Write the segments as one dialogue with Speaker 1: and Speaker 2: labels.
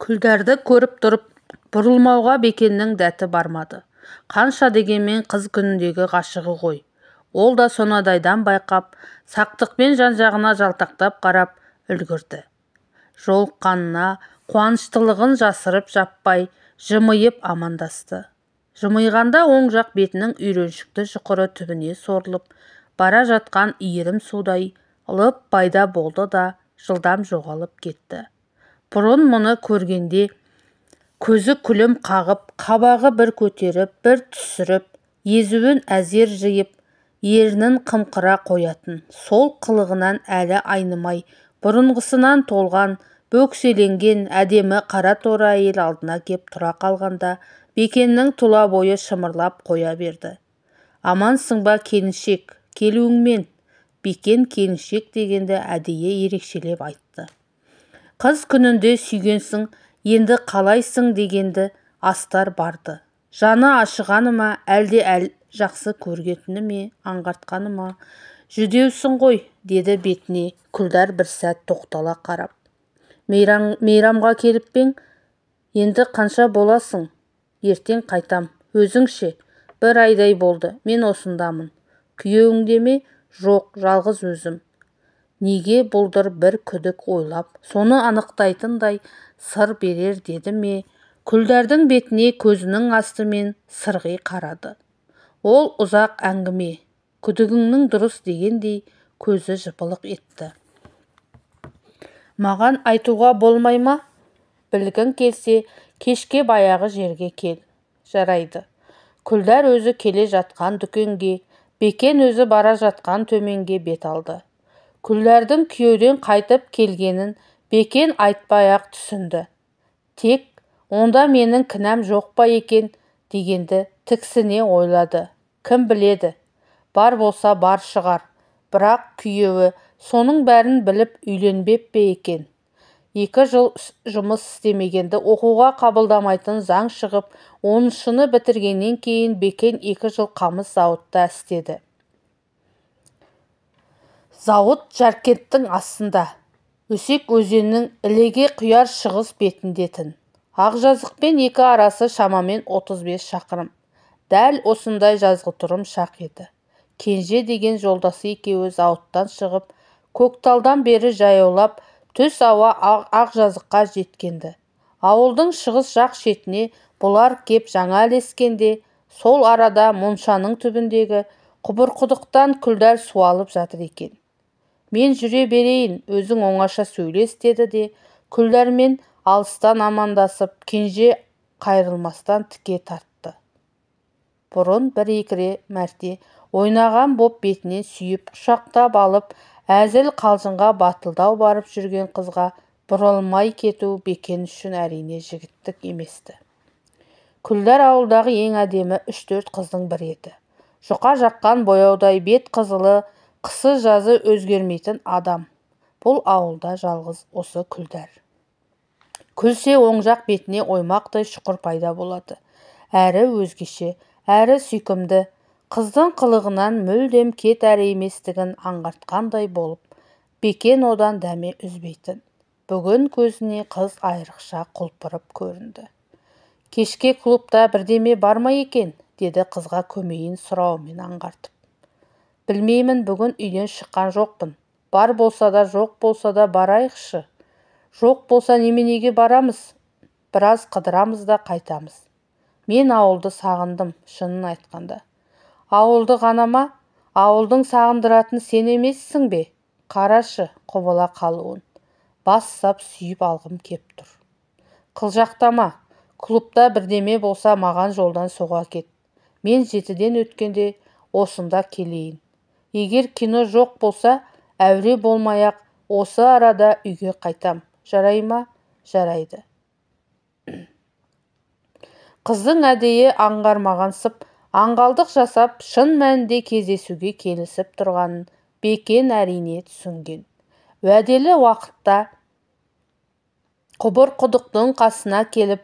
Speaker 1: Күлдәрді көріп тұрып, бұрылмауға Бекеннің дәті бармады. Қанша дегенмен қыз күніндегі ғашығы ғой. Ол да сонадайдан байқап, сақтықпен жан-жағына жалтақтап қарап үлгірді. Жолыққанына қуаныштылығын жасырып жаппай, жымиып амандасты. Жымиғанда оң жақ бетінің үйреншікті жұқыры түбіне сорылып, бара жатқан иірім судай лып пайда болды да жылдам жоғалып кетті. Бұрын мұны көргенде көзі күлім қағып, қабағы бір көтеріп, бір түсіріп, езуін әзер жиып, ернін қымқыра қоятын. Сол қылығынан әлі айнымай, бұрынғысынан толған, бөкселенген әдемі қара торы әйел алдына кеп тұра қалғанда, Бекеннің тұла бойы шымырлап қоя берді. Амансың ба келіншек, келуіңмен. Бекен келіншек дегенді әдейі ерекшелеп айтты. Қыз күнінде сүйгенсің, енді қалайсың дегенді астар барды. Жаны ашығаны ма, әлде жақсы көргетіні ме, аңғартқаны ма? Жүдеусің ғой, деді бетіне Күлдар бір сәт тоқтала қарап. Мейрамға келіп пең, енді қанша боласың? Ертең қайтам, өзіңше? Бір айдай болды, мен осындамын. Күйеуіңде ме? Жоқ, жалғыз өзім. Неге бұлдыр бір күдік ойлап, соны анықтайтындай сыр берер деді ме? Күлдардың бетіне көзінің астымен сырғи қарады. Ол ұзақ әңгіме, күдігіңнің дұрыс дегендей көзі жыпылық етті. Маған айтуға болмай ма? Білгің келсе, кешке баяғы жерге кел. Жарайды. Күлдар өзі келе жатқан дүкенге, Бекен өзі бара жатқан төменге бет алды. Күлдардың күйеуден қайтып келгенін Бекен айтпай-ақ түсінді. Тек онда менің кінәм жоқ па екен дегенді тіксіне ойлады. Кім біледі? Бар болса бар шығар. Бірақ күйеуі соның бәрін біліп үйленбеп пе екен? 2 жыл жұмыс істемегенді оқуға қабылдамайтын заң шығып, 10-шыны бітіргеннен кейін Бекен 2 жыл қамыс зауытта істеді. Зауыт Жаркенттің астында, Өсек өзенінің ілеге құяр шығыс бетіндетін. Ақжазықпен екі арасы шамамен 35 шақырым. Дәл осындай жазғытұрым шақ еді. Кенже деген жолдасы екеуі зауыттан шығып, Көкталдан бері жаяулап, түс ауа Ақжазыққа жеткенді. Ауылдың шығыс жақ шетіне бұлар кеп жаңа ілескенде, сол арада моншаның түбіндегі құбырқұдықтан Күлдар суалып жатыр екен. Мен жүре берейін, өзің оңаша сөйлес деді де, Күлдармен алыстан амандасып, Кенже қайрылмастан тіке тартты. Бұрын 1-2 мәрте ойнаған боп бетінен сүйіп, құшақтап алып, әзіл қалжыңға батылдау барып жүрген қызға бұрылмай кету Бекен үшін әрине жігіттік еместі. Күлдар ауылдағы ең әдемі 3-4 қыздың бірі еді. Жұқа жаққан бояудай бет қызылы, қысы-жазы өзгермейтін адам. Бұл ауылда жалғыз осы Күлдар. Күлсе оң жақ бетіне оймақтай шұқыр пайда болады. Әрі өзгеше, әрі сүйкімді, қыздың қылығынан мүлдем кет әрі еместігін аңғартқандай болып, Бекен одан дәме үзбейтін. Бүгін көзіне қыз айрықша құлпырып көрінді. Кешке клубта бірдеме бар ма екен, деді қызға көмейін сұрауымен аңғартып. Білмеймін, бүгін үйден шыққан жоқпын. Бар болса да, жоқ болса да барайықшы. Жоқ болса неменеге барамыз? Біраз қыдырамыз да қайтамыз. Мен ауылды сағындым, шынын айтқанда. Ауылды ғана ма? Ауылдың сағындыратын сен емессің бе? Қарашы, құбыла қалуын. Бас сап сүйіп алғым кеп тұр. Қылжақтама, клубта бірдеме болса маған жолдан соға кет. Мен 7-ден өткенде осында келейін. Егер кино жоқ болса, әуре болмай-ақ осы арада үйге қайтам. Жарай ма? Жарайды. Қыздың әдейі аңғармағансып, аңғалдық жасап, шын мәнінде кездесуге келісіп тұрғанын Бекен әрине түсінген. Уәделі уақытта құбыр-құдықтың қасына келіп,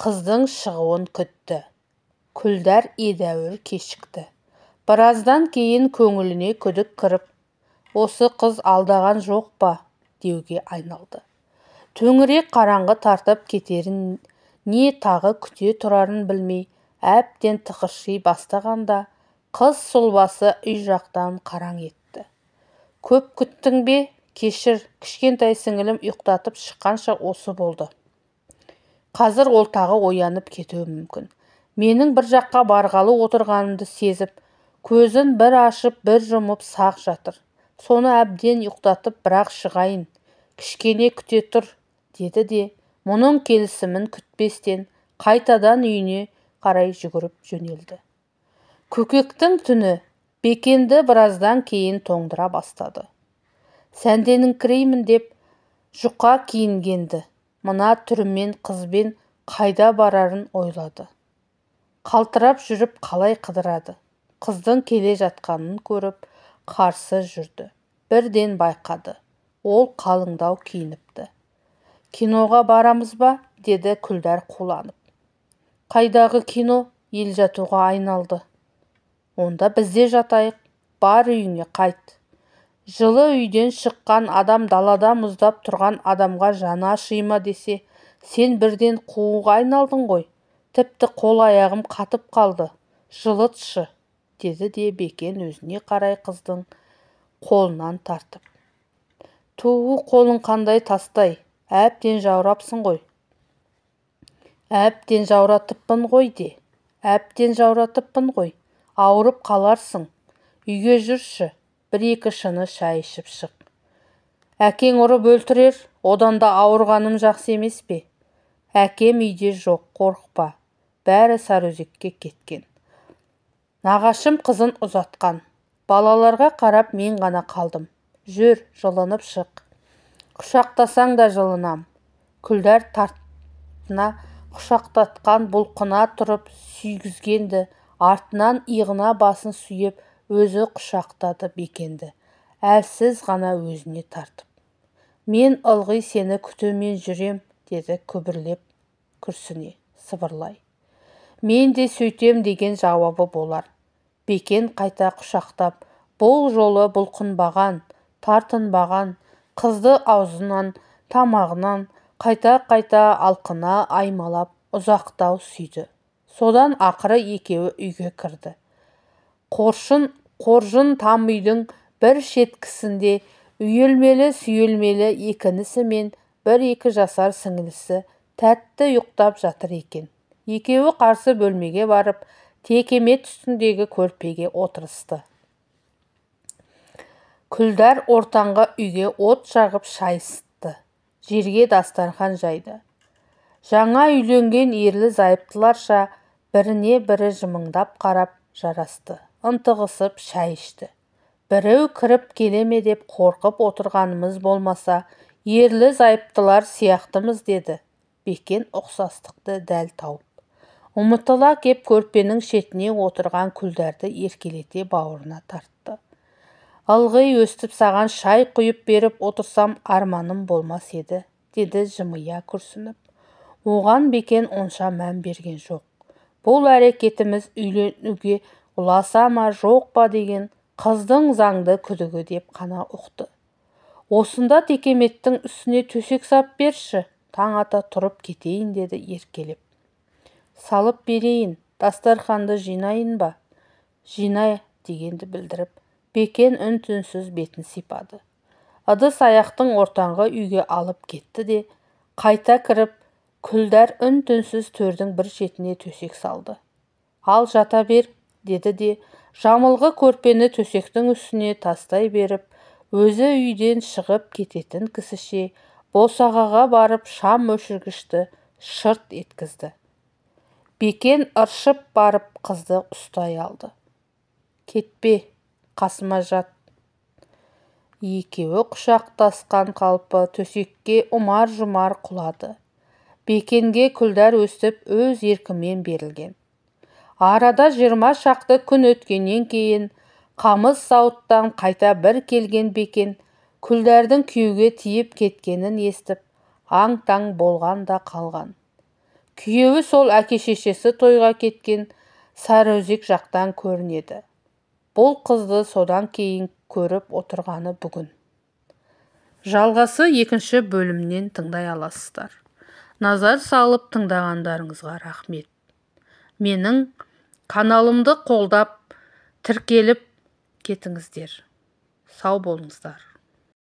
Speaker 1: қыздың шығуын күтті. Күлдар едәуір кешікті. Біраздан кейін көңіліне күдік кіріп, осы қыз алдаған жоқ па, деуге айналды. Төңірек қараңғы тартып кетерін, не тағы күте тұрарын білмей, әбден тықырши бастағанда, қыз сұлбасы үй жақтан қараң етті. Көп күттің бе? Кешір, кішкентай сіңілім ұйықтатып шыққанша осы болды. Қазір ол тағы оянып кетуі мүмкін. Менің бір жаққа барғалы отырғанымды сезіп, көзін бір ашып, бір жұмып сақ жатыр. Соны әбден ұйықтатып, бірақ шығайын. Кішкене күте тұр, деді де, мұның келісімін күтпестен, қайтадан үйіне қарай жүгіріп жөнелді. Көкектің түні Бекенді біраздан кейін тоңдыра бастады. Сәнденіңкіреймін деп жұқа киінгенді, мына түрімен қызбен қайда барарын ойлады. Қалтырап жүріп қалай қыдырады. Қыздың келе жатқанын көріп, қарсы жүрді. Бірден байқады. Ол қалыңдау киініпті. Киноға барамыз ба? Деді Күлдар қуланып. Қайдағы кино? Ел жатуға айналды. Онда бізде жатайық. Бар үйіңе қайт. Жылы үйден шыққан адам далада мұздап тұрған адамға жаны ашима десе, сен бірден қууға айналдың ғой. Тіпті қол-аяғым қатып қалды. Жылытшы, деді де Бекен өзіне қарай қыздың қолынан тартып. Туы қолың қандай тастай, әбден жаурапсың ғой. Әбден жауратыппын ғой де. Әбден жауратыппын ғой. Ауырып қаларсың. Үйге жүрші, бір-екі шыны шай ішіп шық. Әкең ұрып өлтірер, одан да ауырғаным жақсы емес пе? Әкем үйде жоқ, қорықпа. Бәрі Сарыөзекке кеткен. Нағашым қызын ұзатқан. Балаларға қарап мен ғана қалдым. Жүр, жылынып шық. Құшақтасаң да жылынам. Күлдар тартына құшақтатқан бұлқына тұрып сүйгізгенді, артынан иығына басын сүйеп, өзі құшақтады Бекенді. Әлсіз ғана өзіне тартып. Мен ылғи сені күтумен жүрем, деді күбірлеп, күрсіне, сыбырлай. Мен де сөйтем деген жауабы болар. Бекен қайта құшақтап, бұл жолы бұлқынбаған, тартынбаған, қызды аузынан, тамағынан қайта-қайта алқына аймалап, ұзақтау сүйді. Содан ақыры екеуі үйге кірді. Қоржын там үйдің бір шеткісінде үйелмелі-сүйелмелі екінісі мен бір-екі жасар сіңілісі тәтті ұйықтап жатыр екен. Екеуі қарсы бөлмеге барып, текемет үстіндегі көрпеге отырысты. Күлдар ортаңғы үйге от жағып шай ысытты. Жерге дастархан жайды. Жаңа үйленген ерлі-зайыптыларша біріне бірі жымыңдап қарап жарасты. Ынтығысып шай ішті. Біреу кіріп келеме деп қорқып отырғанымыз болмаса, ерлі-зайыптылар сияқтымыз, деді. Бекен ұқсастықты дәл тауып. Ұмытыла кеп көрпенің шетіне отырған Күлдарды еркелете бауырына тартты. Ылғи өстіп саған шай құйып беріп отырсам арманым болмас еді, деді жымия күрсініп. Оған Бекен онша мән берген жоқ. Бұл әрекетіміз үйленуге ұласа ма жоқ па деген қыздың заңды күдігі деп қана ұқты. Осында текеметтің үстіне төсек сап берші, таң ата тұрып кетейін, деді еркелеп. Салып берейін, дастарханды жинайын ба? Жинай, дегенді білдіріп, Бекен үн-түнсіз бетін сипады. Ыдыс-аяқтың ортаңғы үйге алып кетті де, қайта кіріп, Күлдар үн-түнсіз төрдің бір шетіне төсек салды. Ал жата бер, деді де, жамылғы көрпені төсектің үстіне тастай беріп, өзі үйден шығып кететін кісіше босағаға барып шам өшіргішті шырт еткізді. Бекен ыршып барып қызды ұстай алды. Кетпе, қасыма жат. Екеуі құшақтасқан қалпы төсекке ұмар-жұмар құлады. Бекенге Күлдар өстіп өз еркімен берілген. Арада 20 шақты күн өткеннен кейін қамыс зауыттан қайта бір келген Бекен Күлдардың күйеуге тиіп кеткенін естіп, аң-таң болған да қалған. Күйеуі сол әке-шешесі тойға кеткен Сарыөзек жақтан көрінеді. Бұл қызды содан кейін көріп отырғаны бүгін. Жалғасы екінші бөлімнен тыңдай аласыздар. Назар салып тыңдағандарыңызға рахмет. Менің каналымды қолдап, тіркеліп кетіңіздер. Сау болыңыздар.